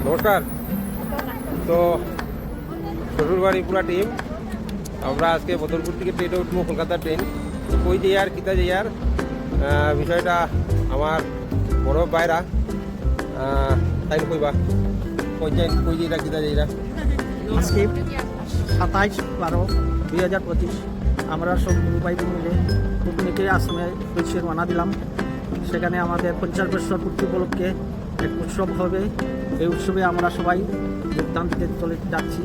নমস্কার। তো শ্বশুরবাড়ি পুরা টিম আমরা আজকে বদরপুর থেকে ট্রেনে উঠবো, কলকাতার ট্রেন। কই যাই আর কিতা যাই আর বিষয়টা আমার বড় বাইরা তাই কইবা কই যাইরা কিতা যাইরা। আজকে 27/12/2025 আমরা সব গুরু ভাই বোন মিলে কূটনীতি আশ্রমে পরিচয় রওনা দিলাম। সেখানে আমাদের 50 বছর পূর্তি উপলক্ষে এক উৎসব হবে। এই উৎসবে আমরা সবাই যোগদান দিতে চলে যাচ্ছি।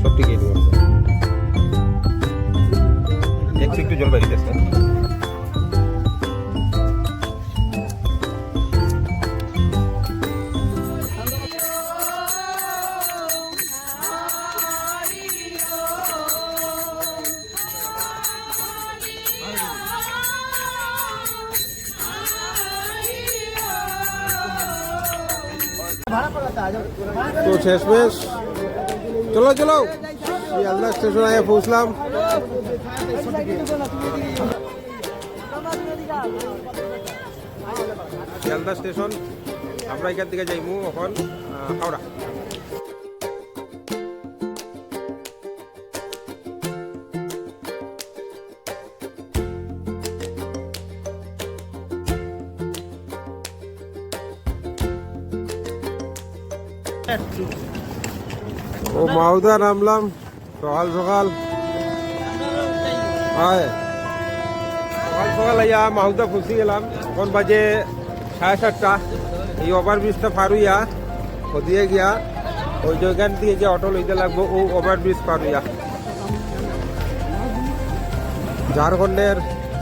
সব টিকিট একটু জলপাই দিতেছে। तो शेषमेश चलो चलो শিয়ালদা স্টেশন আগে পৌঁছলাম। শিয়ালদা স্টেশন আমরা এখান থেকে যাইমু এখন হাওড়া। ও মাউদা নামলাম সকাল সকাল আইয়া মাউদা পৌঁছে গেলাম। এখন বাজে 7:30। এই ওভারব্রিজটা পার হইয়া ওদিকে গিয়া ওই জায়গান দিয়ে যে অটো লইতে লাগবো ও ওভারব্রিজ পার হইয়া। ঝাড়খণ্ডের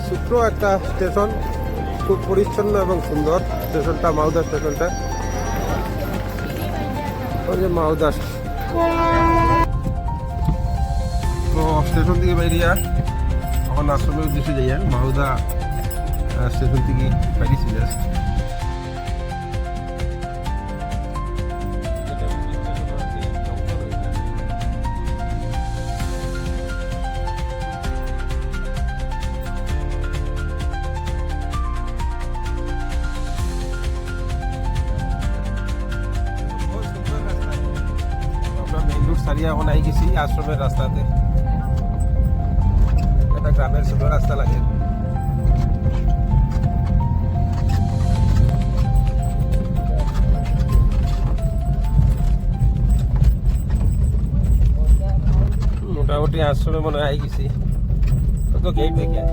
ছোট্ট একটা স্টেশন, খুব পরিচ্ছন্ন এবং সুন্দর স্টেশনটা, মাউদা স্টেশনটা। মাউদা তো স্টেশন থেকে বাইরিয়া এখন আশ্রমের উদ্দেশ্যে যাইয়া মাউদা স্টেশন থেকে বাইরেছি জাস্ট। সারিয়া এখন আই গেছি আশ্রমের রাস্তাতে। এটা গ্রামের ছোট রাস্তা লাগে। মোটামুটি আশ্রমে মনে হয় আই গেছি। তো গেট দেখে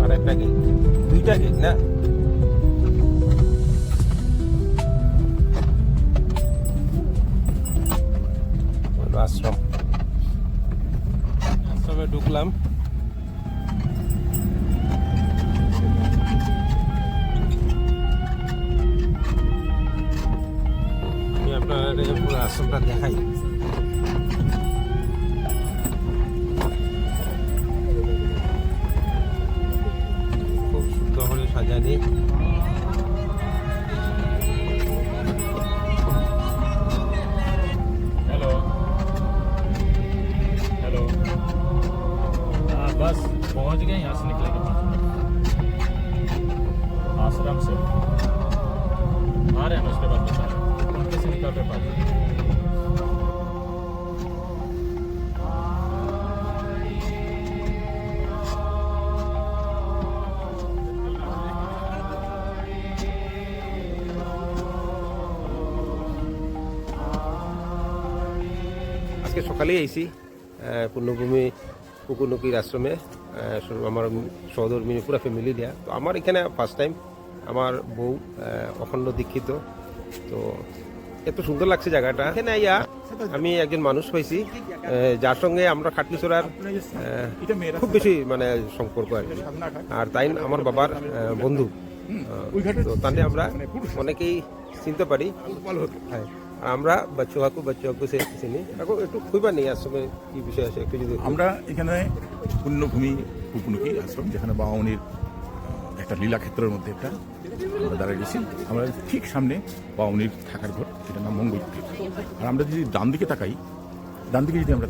আরেকটা গেট, দুইটা গেট না? আশ্রম, আশ্রমে ঢুকলাম। আমি আপনার পুরো আশ্রমটা দেখাই। খুব সুন্দর করে সাজানি। बस पहुंच गए, यहाँ से निकलेंगे 5 मिनट आश्रम से आ रहे हैं। उसके बाद बता रहे हैं उनके से निकल रहे पाते। আজকে সকালেই আইছি পূর্ণভূমি কুকুরনকির আশ্রমে। আমার সহধর্মী পুরা ফ্যামিলি দিয়া। তো আমার এখানে ফার্স্ট টাইম। আমার বউ অখণ্ড দীক্ষিত। তো এত সুন্দর লাগছে জায়গাটা। এখানে আইয়া আমি একজন মানুষ পাইছি যার সঙ্গে আমরা খাটলিছড়ার খুব বেশি মানে সম্পর্ক আর কি। আর তাই আমার বাবার বন্ধু। তো তাহলে আমরা অনেকেই চিনতে পারি। হ্যাঁ, আর আমরা বাচ্চু কাকু চিনি। একটু খুঁজবা নেই আশ্রমে কি বিষয় আছে একটু যদি। আমরা এখানে পুণ্যভূমি কুকুনকি আশ্রম, যেখানে বাউনির একটা লীলাক্ষেত্রের মধ্যে একটা আমরা দাঁড়িয়ে গেছি। আমরা ঠিক সামনে বাউনির থাকার ঘর, এটার নাম মঙ্গল কুটির। আর আমরা যদি ডান দিকে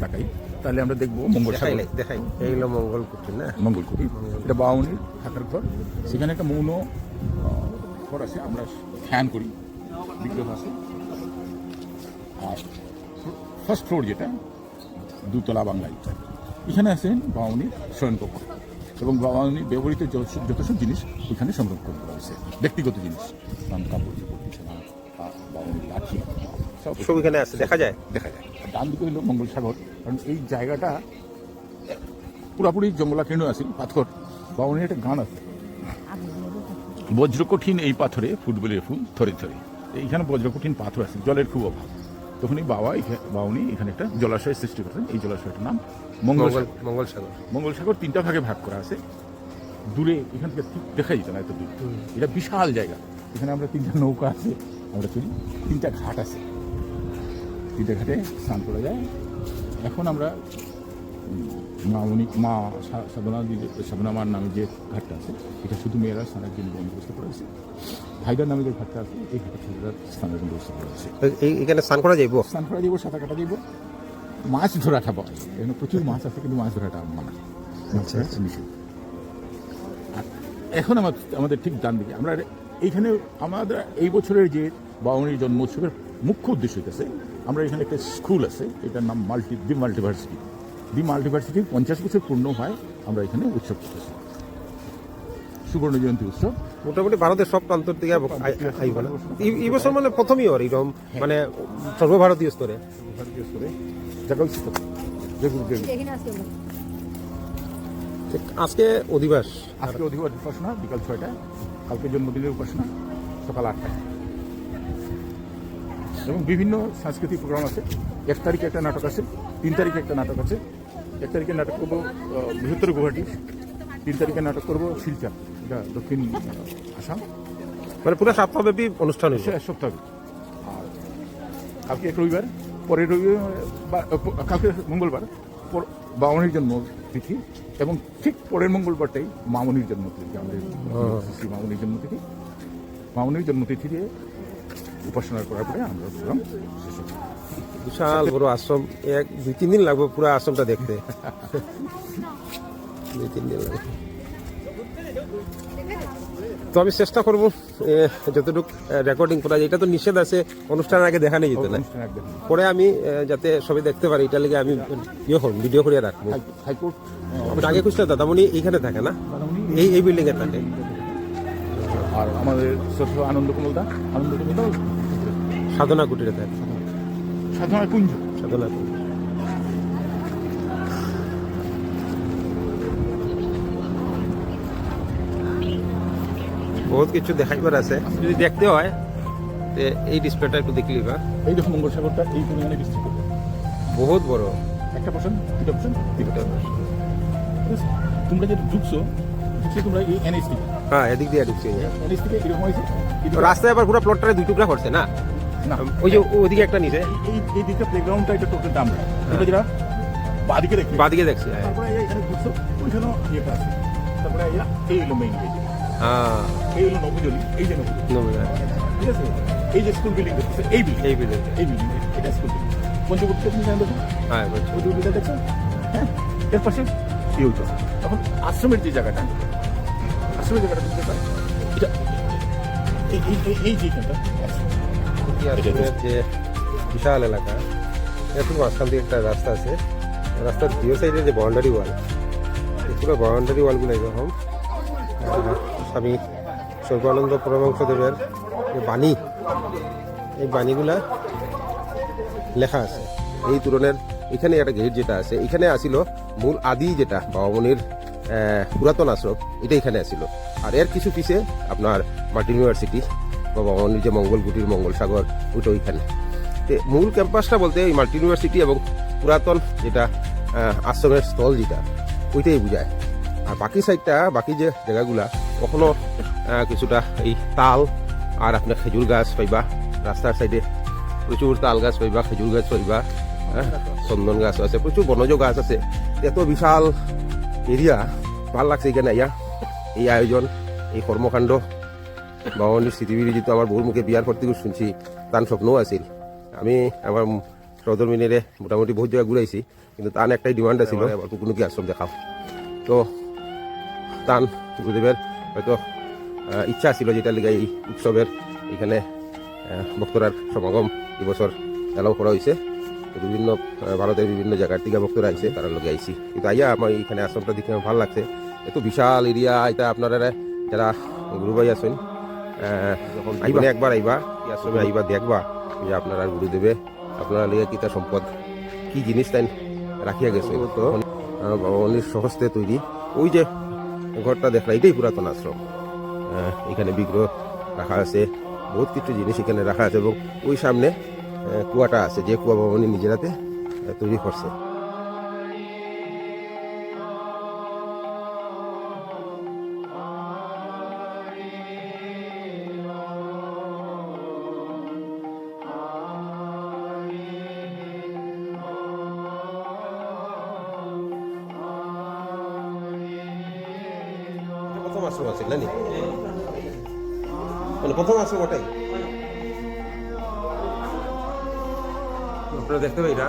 তাকাই তাহলে আমরা দেখবো মঙ্গল সাগর। দেখাই এই হলো মঙ্গল কুটির না? মঙ্গল কুটির, এটা বাউনির থাকার ঘর। সেখানে একটা মৌন ঘর আছে, আমরা ধ্যান করি, বিগ্রহ আছে। আর ফার্স্ট ফ্লোর যেটা দুতলা বাংলায়, এখানে আছেন বাউনির শয়নকক্ষ এবং বাউনির ব্যবহৃত যত সব জিনিস এখানে সংরক্ষণ করা হয়েছে। ব্যক্তিগত জিনিস, কাপড় চোপড়, বিছানা, বাউনির লাঠি সব এখানে আছে, দেখা যায়। আর ডান দিকে হলো মঙ্গল সাগর। কারণ এই জায়গাটা পুরাপুরি জঙ্গলাকীর্ণ আছে, পাথর। বাউনির একটা গান আছে, বজ্রকঠিন এই পাথরে ফুটবলের ফুল থরে থরে। এইখানে বজ্রকঠিন পাথর আছে, জলের খুব অভাব। তখনই বাউনি এখানে একটা জলাশয় সৃষ্টি করেন। এই জলাশয়টার নাম মঙ্গল সাগর। মঙ্গল সাগর 3টা ভাগে ভাগ করা আছে। দূরে এখান থেকে ঠিক দেখা যেত না এত দূর। এটা বিশাল জায়গা। এখানে আমরা 3টা নৌকা আছে, আমরা চলি। 3টা ঘাট আছে, 3টা ঘাটে স্নান করা যায়। এখন আমরা মা সাধনা মার নামে যে ঘাটটা আছে, এটা শুধু মেয়েরা স্নানের জন্য ব্যবস্থা করা হয়েছে। ভাইদার নামে যে ঘাটটা আছে, এই ঘাটে ছেলেরা স্নানের জন্য ব্যবস্থা করা হয়েছে। এখানে স্নান করা যাইব, সাঁতার কাটা যাইব, মাছ ধরাটা পাওয়া যায়। এখানে প্রচুর মাছ আছে, কিন্তু মাছ ধরাটা মানা নিষেধ। আর এখন আমাদের ঠিক ডান দিকে আমরা এইখানে আমাদের এই বছরের যে বাউনির জন্মোৎসবের মুখ্য উদ্দেশ্য হইতেছে, আমরা এখানে একটা স্কুল আছে, এটার নাম দি মাল্টিভার্সিটি। 50 বছর পূর্ণ হয়, আমরা এখানে উৎসব করতেছি, সুবর্ণ জয়ন্তী উৎসব। মোটামুটি ভারতের সব প্রান্ত থেকে আইব না এই বছর, মানে প্রথমই আর এরকম মানে সর্বভারতীয় স্তরে আজকে অধিবাস। উপাসনা বিকাল 6টায়, কালকে জন্মদিনের উপাসনা সকাল 8টায়, এবং বিভিন্ন সাংস্কৃতিক প্রোগ্রাম আছে। 1 তারিখে একটা নাটক আছে, 3 তারিখে একটা নাটক আছে। 1 তারিখে নাটক করবো বৃহত্তর গুয়াহাটি, 3 তারিখে নাটক করবো শিলচর, এটা দক্ষিণ আসাম। মানে পুরো সপ্তাহব্যাপী অনুষ্ঠান হয়েছে, 1 সপ্তাহ। আর কালকে রবিবার, পরের রবিবার, কালকে মঙ্গলবার বামনির জন্মতিথি, এবং ঠিক পরের মঙ্গলবারটাই মামনির জন্মতিথি, আমাদের শ্রী মামনির জন্মতিথি। মামুনির জন্মতিথিতে উপাসনা করার পরে আমরা প্রোগ্রাম শেষ হচ্ছে। বিশাল বড় আশ্রম, 2-3 দিন লাগবে পুরো আশ্রমটা দেখতে। 2-3 দিন লাগবে। তো আমি চেষ্টা করব যতটুকু রেকর্ডিং করা যায়। এটা তো নিষেধ আছে, অনুষ্ঠান আগে দেখা নেই যেত না। অনুষ্ঠান একদম পরে আমি যাতে সবাই দেখতে পারি এটা লেগে আমি ভিডিও করে রাখবো। হাইকোর্ট আপনার আগে খুঁজতে দাদামণি এইখানে থাকে না, এই বিল্ডিং এ থাকে। আর আমাদের ছোট আনন্দকমলদা সাধনা কুটিরে থাকে, সাধারণ কুঞ্জ সাধনা কুটির। বহুত কিছু দেখাইবার আছে, যদি দেখতে হয় তে এই ডিসপ্লেটা একটু দেখলি বা। এই দেখো মঙ্গলসাগরটা এই পরিমাণে বিস্তৃত, বহুত বড়। একটা পোর্শন দুটো পোর্শন তিনটা পোর্শন। তোমরা যে ঢুকছো তোমরা এই এনএস থেকে, হ্যাঁ এদিক দিয়ে ঢুকছে। এনএস থেকে এরকম হয়েছে তো রাস্তায় আবার পুরো প্লটটারে 2 টুকরা করছে না, না ওই যে ওদিকে একটা নিচে এই দিকটা প্লেগ্রাউন্ডটা এটা টোটাল দাম তোমরা যেটা বাদিকে দেখি বাদিকে দেখছি। হ্যাঁ তারপরে এখানে ঢুকছো ওইখানেও ইয়েটা আছে, তারপরে এই হলো মেইন গেট, হ্যাঁ এই হলো নবজলি, এই যে নবজলি, ঠিক আছে। এই যে স্কুল বিল্ডিং দেখতেছে, এই বিল্ডিং এটা স্কুল বিল্ডিং পঞ্চবটি তুমি জানো দেখো, হ্যাঁ ওই বিল্ডিংটা দেখছো, হ্যাঁ এর পাশে কি হইতো তখন আশ্রমের যে জায়গাটা, আশ্রমের জায়গাটা দেখতে পাই এটা এই যেখানটা আশ্রমের যে বিশাল এলাকা, এত মাঝখান দিয়ে একটা রাস্তা আছে, রাস্তার দুই সাইডে যে বাউন্ডারি ওয়াল, পুরো বাউন্ডারি ওয়ালগুলো এরকম স্বামী সর্বানন্দ পরমহংসদেবের যে বাণী, এই বাণীগুলা লেখা আছে। এই তুলনের এখানে একটা গেট যেটা আছে, এখানে আসিল মূল আদি যেটা বাবামণির পুরাতন আশ্রম, এটা এখানে আসিল। আর এর কিছু পিছে আপনার মার্টিন ইউনিভার্সিটি বা বাবামণির যে মঙ্গল কুটির মঙ্গলসাগর, ওইটা ওইখানে। মূল ক্যাম্পাসটা বলতে এই মার্টিন ইউনিভার্সিটি এবং পুরাতন যেটা আশ্রমের স্থল যেটা, ওইটাই বোঝায়। আর বাকি সাইডটা, বাকি যে জায়গাগুলা কখনো কিছুটা এই তাল আর আপনার খেজুর গাছ পাইবা, রাস্তার সাইডে প্রচুর তাল গাছ পাইবা, খেজুর গাছ পাইবা, চন্দন গাছ আছে, প্রচুর বনজ গাছ আছে। এত বিশাল এরিয়া, ভাল লাগছে এখানে আইয়া। এই আয়োজন, এই কর্মকাণ্ড বাবামণির স্মৃতিবিধি যেহেতু আমার বউর মুখে বিয়ার করতে শুনছি, তার স্বপ্নও আছিল। আমি আমার সহধর্মিনীরে মোটামুটি বহুত জায়গা ঘুরাইছি, কিন্তু তার একটাই ডিমান্ড আছিল আবার কোনো কি আশ্রম দেখাও। তো তান গুরুদেবের হয়তো ইচ্ছা ছিল, যেটা লিগে এই উৎসবের এখানে বক্তরার সমাগম এবছর এলাও করা হয়েছে। বিভিন্ন ভারতের বিভিন্ন জায়গার থেকে বক্তরা আইছে, তারা লগে আইছি। কিন্তু আইয়া আমার এখানে আশ্রমটা দেখে আমার ভালো লাগছে। এত বিশাল এরিয়া, এটা আপনারা যারা গুরুভাই আছেন যখন আইবা একবার আইবা এই আশ্রমে আইবা, দেখবা যে আপনারা গুরুদেবে আপনারা লিগে কিতা সম্পদ কি জিনিস তাই রাখিয়া গেছে। তো বাবামণির সহস্তে তৈরি ওই যে ঘরটা দেখলা, এটাই পুরাতন আশ্রম। এখানে বিগ্রহ রাখা আছে, বহুত কিছু জিনিস এখানে রাখা আছে, এবং ওই সামনে কুয়াটা আছে, যে কুয়া বাবামণি নিজেরাতে তৈরি করছে। প্রথম আশ্রম আছে না, মানে প্রথম আশ্রম ওটাই। আপনারা দেখতে পাই না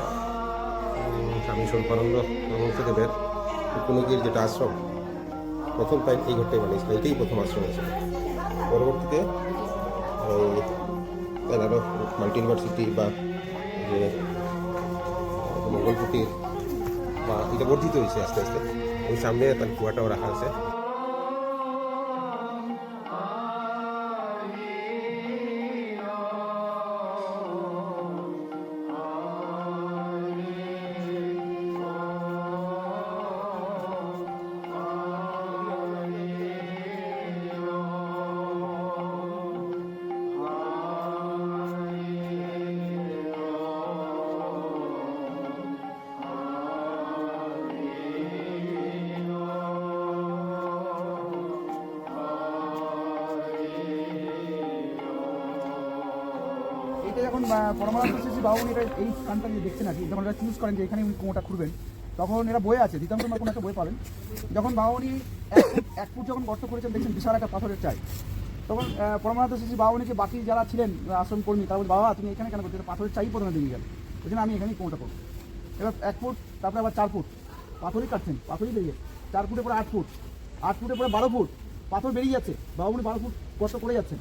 স্বামী সর্বানন্দ পরমহংসদেবের কুকুনগির যেটা আশ্রম, প্রথম টাইম এই ঘরটাই বানিয়েছিল, এটাই প্রথম আশ্রম আছে। পরবর্তীতে আরও মাল্টি ইউনিভার্সিটি বা যে মঙ্গল কুটির বা এটা বর্ধিত হয়েছে আস্তে আস্তে। ওই সামনে তার কুয়াটাও রাখা আছে। এটা যখন পরমানন্দ শেষী বাবুনি এটা এই স্থানটা যে দেখছেন আর কি, যখন এরা চুজ করেন যে এখানে উনি কুয়োটা খুঁড়বেন, তখন এরা বই আছে, দিতাম তোমার কোনো একটা বই পাবেন, যখন বাবুনি 1 ফুট যখন গর্ত করেছেন দেখছেন বিশাল একটা পাথরের চাই, তখন পরমানন্দ শ্রী শ্রী বাবুনিকে বাকি যারা ছিলেন আশ্রম কর্মী তারা বলছে, বাবা তুমি এখানে কেন করছো? পাথরের চাই প্রথমে ভেঙে গেল, ওই জন্য আমি এখানেই কোনোটা করবো। এবার 1 ফুট, তারপরে আবার 4 ফুট পাথরই কাটছেন, পাথরই বেরিয়ে 4 ফুটের পরে 8 ফুট, 8 ফুটের পরে 12 ফুট পাথর বেরিয়ে যাচ্ছে। বাবুনি 12 ফুট গর্ত করে যাচ্ছেন,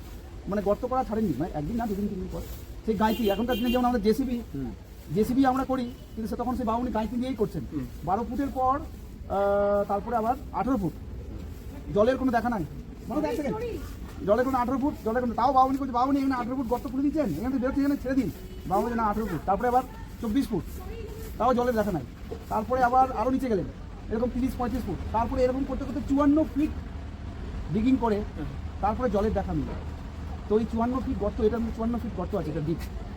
মানে গর্ত করা ছাড়েননি, মানে একদিন না 2 দিন 3 দিন পর। সেই গাঁইতি এখনকার দিনে যেমন আমাদের জেসিবি আমরা করি, কিন্তু সে তখন সেই বাবুনি গাঁইতি দিয়েই করছেন। 12 ফুটের পর তারপরে আবার 18 ফুট, জলের কোনো দেখা নাই, মানে দেখ সেকেন্ড জলের কোনো 18 ফুট, জলের কোনো, তাও বাবুনি করছে, বাবুনি এখানে 18 ফুট গর্ত করে দিচ্ছেন, এখানে তো বেরোচ্ছে, এখানে ছেড়ে দিন। বাবুনি না 18 ফুট, তারপরে আবার 24 ফুট, তাও জলের দেখা নাই। তারপরে আবার আরও নিচে গেলেন, এরকম 30-35 ফুট, তারপরে এরকম করতে করতে 54 ফিট ডিগিং করে তারপরে জলের দেখা মিলে। তো এই 54 ফিট গর্ত, এটার মধ্যে 54 ফিট গর্ত আছে, এটা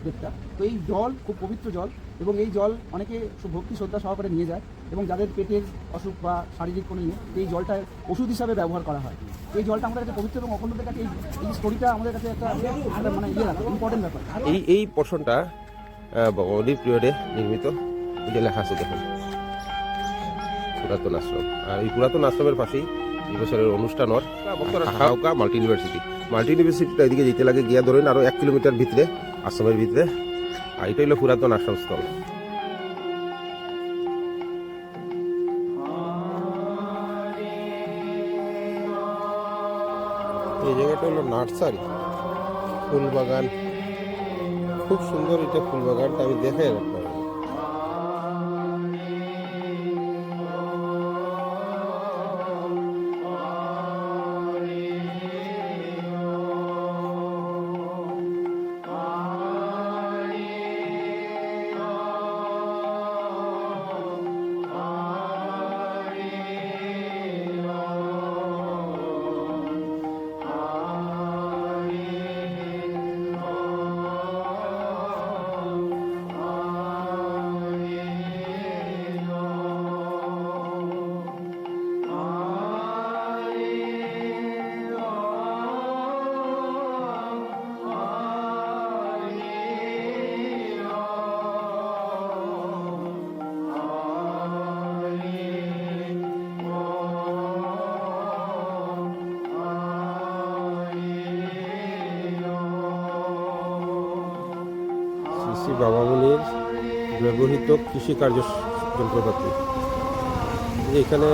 ডেপটা। তো এই জল খুব পবিত্র জল, এবং এই জল অনেকে ভক্তি শ্রদ্ধা সহকারে নিয়ে যায়, এবং যাদের পেটের অসুখ বা শারীরিক কোনো নিয়ে এই জলটা ওষুধ হিসাবে ব্যবহার করা হয়। এই জলটা আমাদের কাছে পবিত্র এবং অখণ্ডদের কাছে এই স্টোরিটা আমাদের কাছে একটা মানে ইয়ে রাখে, ইম্পর্টেন্ট ব্যাপার। এই পোর্শনটা বঙ্গবন্ধুর পিরিয়ডে নির্মিত, এই যে লেখা আছে দেখুন পুরাতন আশ্রম। আর এই পুরাতন আশ্রমের পাশেই এই বছরের অনুষ্ঠানের হাওকা মাল্টি ইউনিভার্সিটিটা এদিকে যেতে লাগে গিয়া ধরেন আরো 1 কিলোমিটার ভিতরে আশ্রমের ভিতরে। আর এটা হলো পুরাতন আশ্রম স্থল। এই জায়গাটা হলো নার্সারি, ফুল বাগান, খুব সুন্দর এটা ফুল বাগানটা, আমি দেখে আপনার শ্রী বাবামণির ব্যবহৃত কৃষিকার্য যন্ত্রপাতি এখানে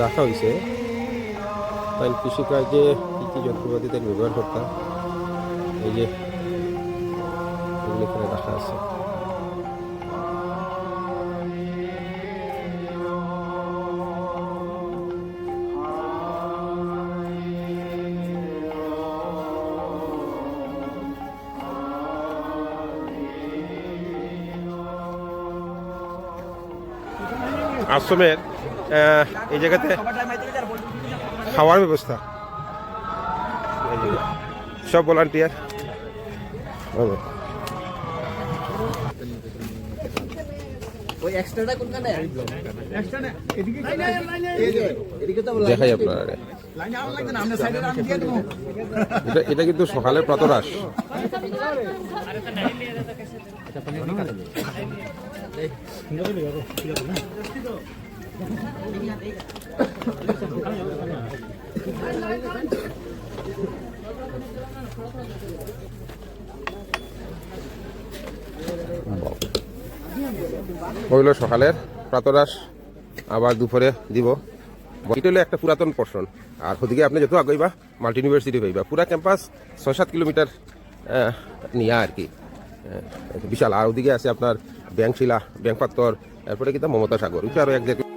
রাখা হয়েছে। তাই কৃষিকার্যে কী কী যন্ত্রপাতি তাই ব্যবহার করতাম, এই যে এগুলো এখানে রাখা আছে। আশ্রমের এই জায়গাতে খাওয়ার ব্যবস্থা, সব ভলান্টিয়ার। দেখাই আপনারা, এটা কিন্তু সকালের প্রাতরাশ। হইল সকালের প্রাতরাশ, আবার দুপুরে দিব। এটা হলো একটা পুরাতন পোর্শন। আর ওদিকে আপনি যত আগাইবা মাল্টি ইউনিভার্সিটি হইবা, পুরা ক্যাম্পাস 6-7 কিলোমিটার নিয়া আর কি, বিশাল। আর ওদিকে আছে আপনার ব্যাংকশিলা, ব্যাংকপাত্তর, এরপরে কিন্তু মমতা সাগর, এটা আরো এক জায়গায়।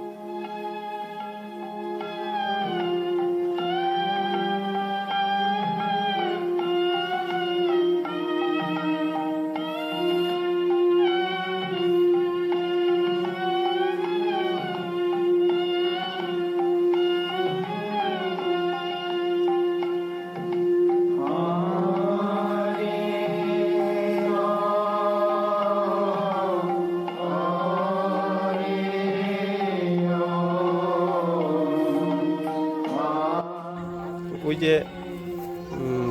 ওই যে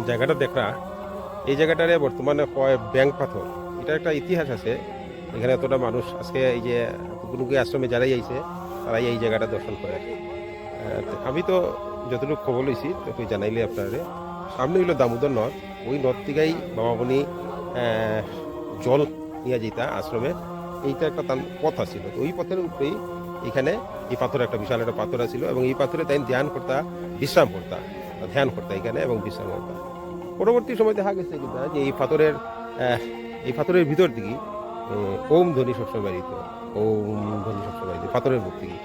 জায়গাটা দেখা, এই জায়গাটারে বর্তমানে কয় ব্যাংক পাথর, এটা একটা ইতিহাস আছে। এখানে এতটা মানুষ আজকে এই যে পুকুরুকি আশ্রমে যারাই আইছে তারাই এই জায়গাটা দর্শন করে। আমি তো যতটুকু খবর লইছি তখন জানাইলে আপনারে সামনে হইল দামোদর নদ, ওই নদ থেকেই বাবামণি জল নিয়ে যেতা আশ্রমে, এইটা একটা তার পথ আছিল। তো ওই পথের উপরেই এখানে এই পাথর একটা বিশাল একটা পাথর আছিল এবং এই পাথরে তাই ধ্যান করতা, বিশ্রাম করতা, ধ্যান করতা এখানে এবং বিশ্রাম করতা। পরবর্তী সময় দেখা গেছে কিনা যে এই পাথরের ভিতর দিকে ওম ধ্বনি সবসময় বাড়িত, ওম ধ্বনি সবসময় বাড়িত পাথরের বুক থেকে।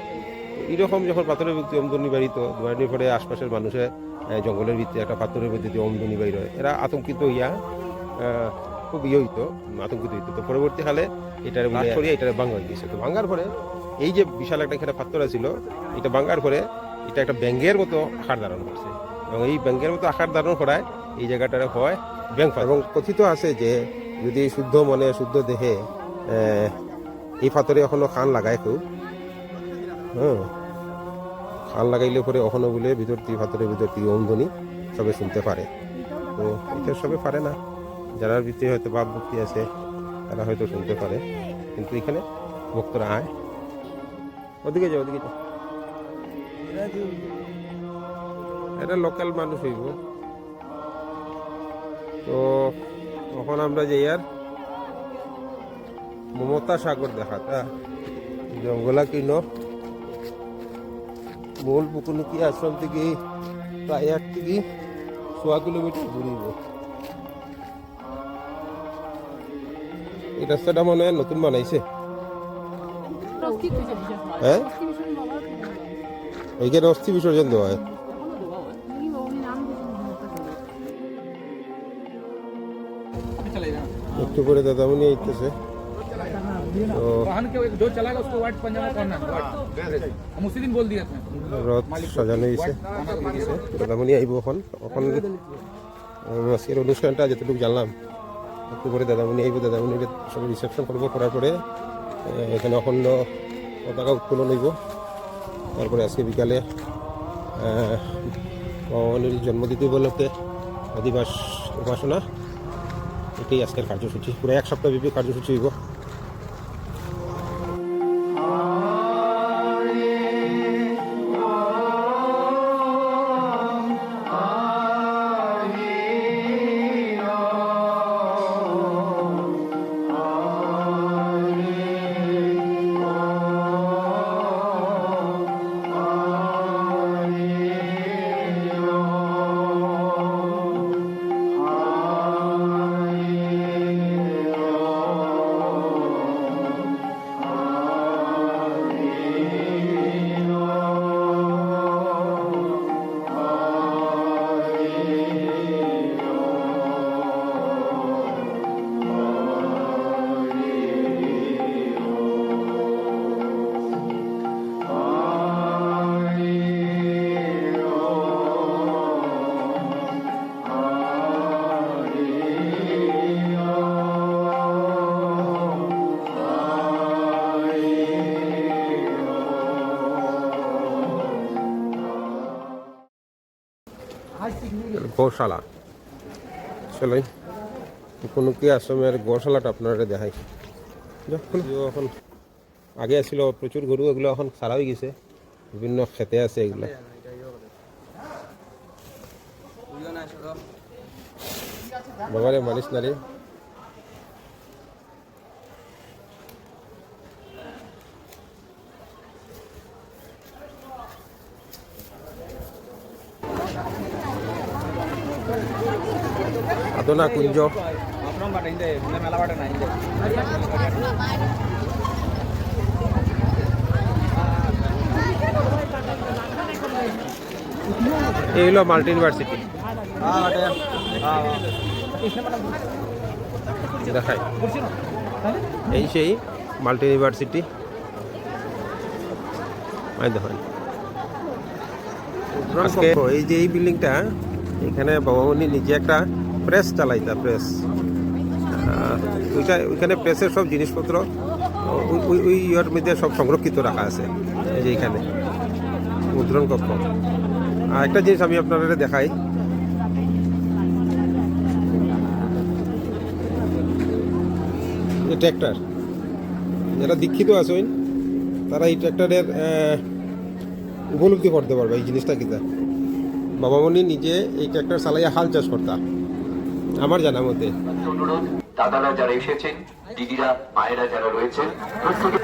এইরকম যখন পাথরের বুক থেকে ওম ধ্বনি বাড়িত, দুয়ারির পরে আশপাশের মানুষে জঙ্গলের ভিতরে একটা পাথরের মধ্যে দিয়ে ওম ধ্বনি বাড়ি হয়, এরা আতঙ্কিত হইয়া খুব হইতো, আতঙ্কিত হইতো। তো পরবর্তীকালে এটার করিয়া এটার ভাঙ্গা হয়ে গেছে। তো ভাঙ্গার পরে এই যে বিশাল একটা এখানে পাথর ছিল, এটা ভাঙ্গার পরে এটা একটা ব্যাঙ্গের মতো আকার ধারণ করছে এবং এই ব্যাঙ্গের মতো আকার ধারণ করায় এই জায়গাটার হয় ব্যাঙ্গ। এবং কথিত আছে যে যদি শুদ্ধ মনে শুদ্ধ দেহে এই পাথরে এখনো খান লাগায় কেউ, খান লাগাইলে পরে এখনো বলে ভিতর থেকে পাথরের ভিতর থেকে ওম ধ্বনি সবে শুনতে পারে। তো এটা সবে পারে না, যারা ভিতরে হয়তো ভাব ভক্তি আছে তারা হয়তো শুনতে পারে, কিন্তু এখানে ভক্তরা আয়। ওদিকে যাও, ওদিকে যাও, এটা লোকাল মানুষ হইব। তো তখন আমরা যাই আর মমতা সাগর দেখাতা জঙ্গলা কিন মূল পুকুনুকি আশ্রম থেকে প্রায় 1 থেকে 1.5 কিলোমিটার ঘুরিব। এই রাস্তাটা মনে হয় নতুন বানাইছে, হ্যাঁ এইখানে অস্থি বিসর্জন দেওয়া হয়। একটু করে দাদামণি আইতেছে। তো जो चलाएगा उसको व्हाइट पंजामा पहनना है, हम उसी दिन बोल दिए थे। রথ সাজানো হয়েছে, দাদামণি আইব এখন। এখন আজকের অনুষ্ঠানটা যতটুকু জানলাম, একটু করে দাদামণি আইব, দাদামণির সঙ্গে রিসেপশন করবো, করার পরে এখানে অখণ্ড পতাকা উত্তোলন হইব। তারপরে আজকে বিকালে বাবামণির জন্মতিথি উপলক্ষে অধিবাস উপাসনা, এটাই আজকের কার্যসূচি। পুরো 1 সপ্তাহ ব্যাপী কার্যসূচি হইব। গৌশালা, চলেন কোনো কি আশ্রমের গৌশালাটা আপনারা দেখাই। যখন এখন আগে আসছিল প্রচুর গরু, এগুলো এখন সারা হয়ে গেছে, বিভিন্ন খেতে আছে এগুলো। বাবারে মানিস না রে। আদনা কুঞ্জ, এই হলো মাল্টি ইউনিভার্সিটি। দেখাই, এই সেই মাল্টি ইউনিভার্সিটি। দেখেন আজকে এই যে এই বিল্ডিংটা, এখানে বাবামণি নিজে একটা প্রেস চালাইতা, প্রেস। ওইখানে প্রেসের সব জিনিসপত্র ওই ইয়ের মধ্যে সব সংরক্ষিত রাখা আছে। এই যে এখানে মুদ্রণ কক্ষ। আর একটা জিনিস আমি আপনাদের দেখাই, ট্র্যাক্টর। যারা দীক্ষিত আছেন তারা এই ট্র্যাক্টরের উপলব্ধি করতে পারবে এই জিনিসটা কিতা। বাবামণি নিজে এই ট্র্যাক্টর চালাইয়া হাল চাষ করতা আমার জানা মতে। অনুরোধ, দাদারা যারা এসেছেন, দিদিরা, মায়েরা যারা রয়েছেন, প্রত্যেকে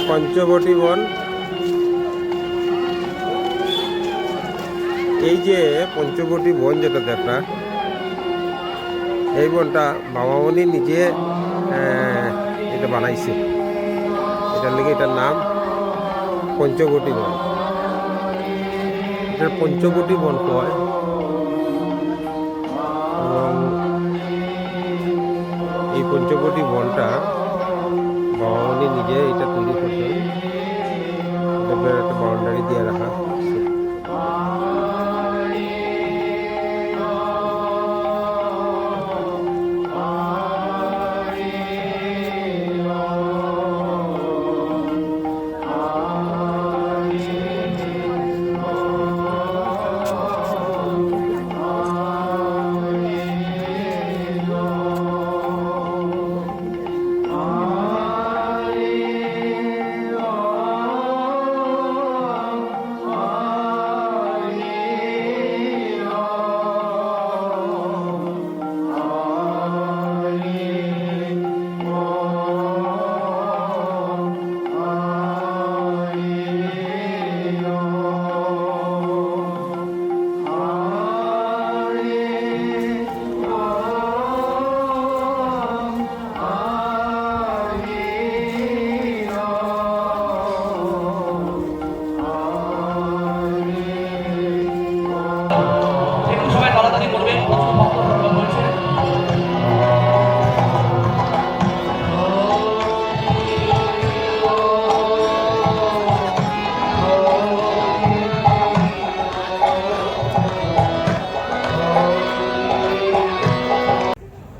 পঞ্চবটী বন, এই যে পঞ্চবটী বন যেটা দেখা, এই বনটা বাবামণি নিজে এটা বানাইছে, এটার লেগে এটার নাম পঞ্চবটী বন। এটার পঞ্চবটী বন কয় এবং এই পঞ্চবটী বনটা বাবামণি নিজে এটা তৈরি করতেন, একটা বাউন্ডারি দিয়ে রাখা।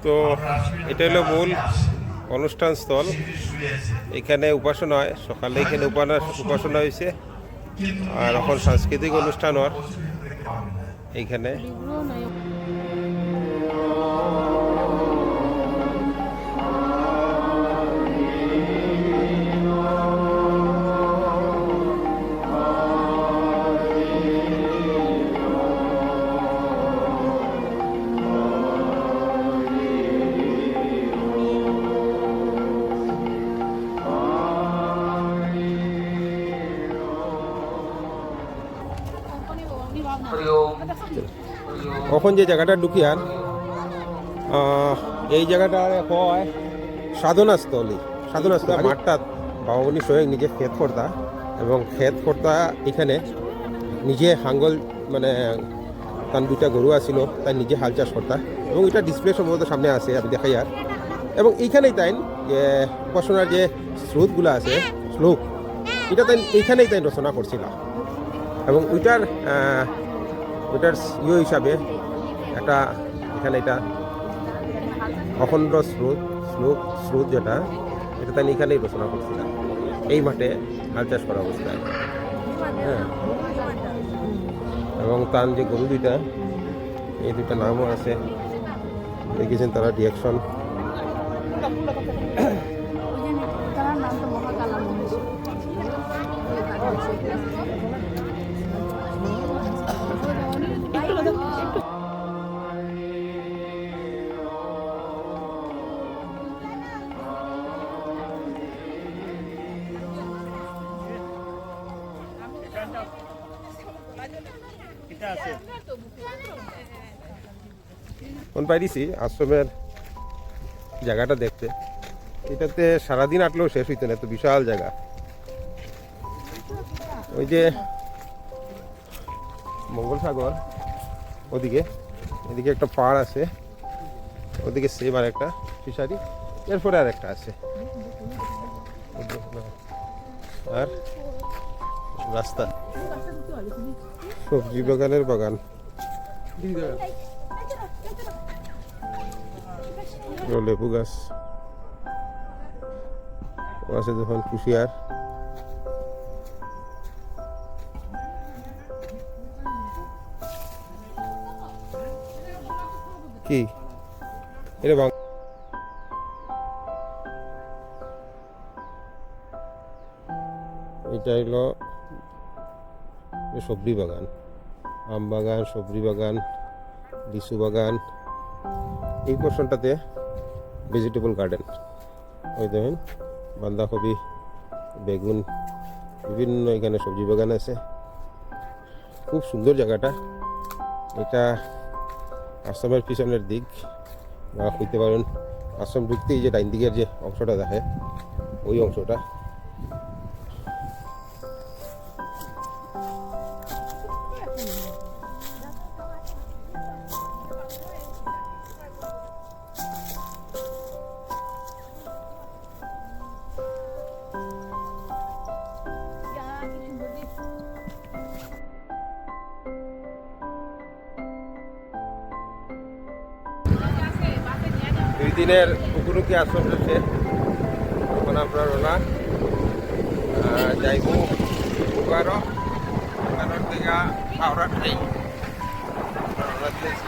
তো এটা হলো মূল অনুষ্ঠান স্থল। এখানে উপাসনা হয়, সকালে এখানে উপাসনা হয়েছে, আর এখন সাংস্কৃতিক অনুষ্ঠান হয় এইখানে। এখন যে জায়গাটা ঢুকি আর এই জায়গাটা কয় সাধনাস্থলী। সাধনাস্থলী মাঠটা বাবামণি স্বয়ং নিজে ক্ষেত কর্তা, এবং ক্ষেত কর্তা এখানে নিজে হাঙ্গল মানে তার দুইটা গরু আসিল, তাই নিজে হাল চাষ কর্তা, এবং এটা ডিসপ্লে সম্ভবত সামনে আছে, আমি দেখাই আর। এবং এইখানেই তাই যে উপাসনার যে স্রোতগুলো আছে, শ্লোক, এটা তাই এইখানেই তাই রচনা করছিল, এবং ওইটার হিসাবে একটা এখানে এটা অখণ্ড স্রোত যেটা, এটা তাই এখানেই রচনা করছিলাম, এই মাঠে হাল চাষ করা অবস্থায়। হ্যাঁ, এবং তার যে গরু দুইটা, এই দুইটা নামও আছে, দেখেছেন তারা রিয়াকশন। ফোন পাইছি আশ্রমের জায়গাটা দেখতে, এটাতে সারাদিন আটলেও শেষ হইতো না, এত বিশাল জায়গা। ওই যে মঙ্গলসাগর ওদিকে, এদিকে একটা পাড় আছে, ওদিকে সেম আর একটা ফিশারি, এরপরে আর একটা আছে, আর রাস্তা, সবজি বাগানের বাগান, লেবু গাছ আছে, যখন কুশিয়ার, কি এটা বাং এটা হলো সবজি বাগান, আম বাগান, সবজি বাগান, লিচু বাগান। এই পোর্শনটাতে ভেজিটেবল গার্ডেন, ওই দেখেন বাঁধাকপি, বেগুন, বিভিন্ন এখানে সবজি বাগান আছে। খুব সুন্দর জায়গাটা। এটা আশ্রমের পিছনের দিক, বা হইতে পারেন আশ্রম ঢুকতেই যে ডাইন দিকের যে অংশটা দেখে ওই অংশটা। দুই দিনের পুকুরুকি আশ্রম শেষে এখন আমরা রোনা যাইব বোকারো, বোকারোর থেকে হাওড়া ট্রেন রওনা দিয়েছি।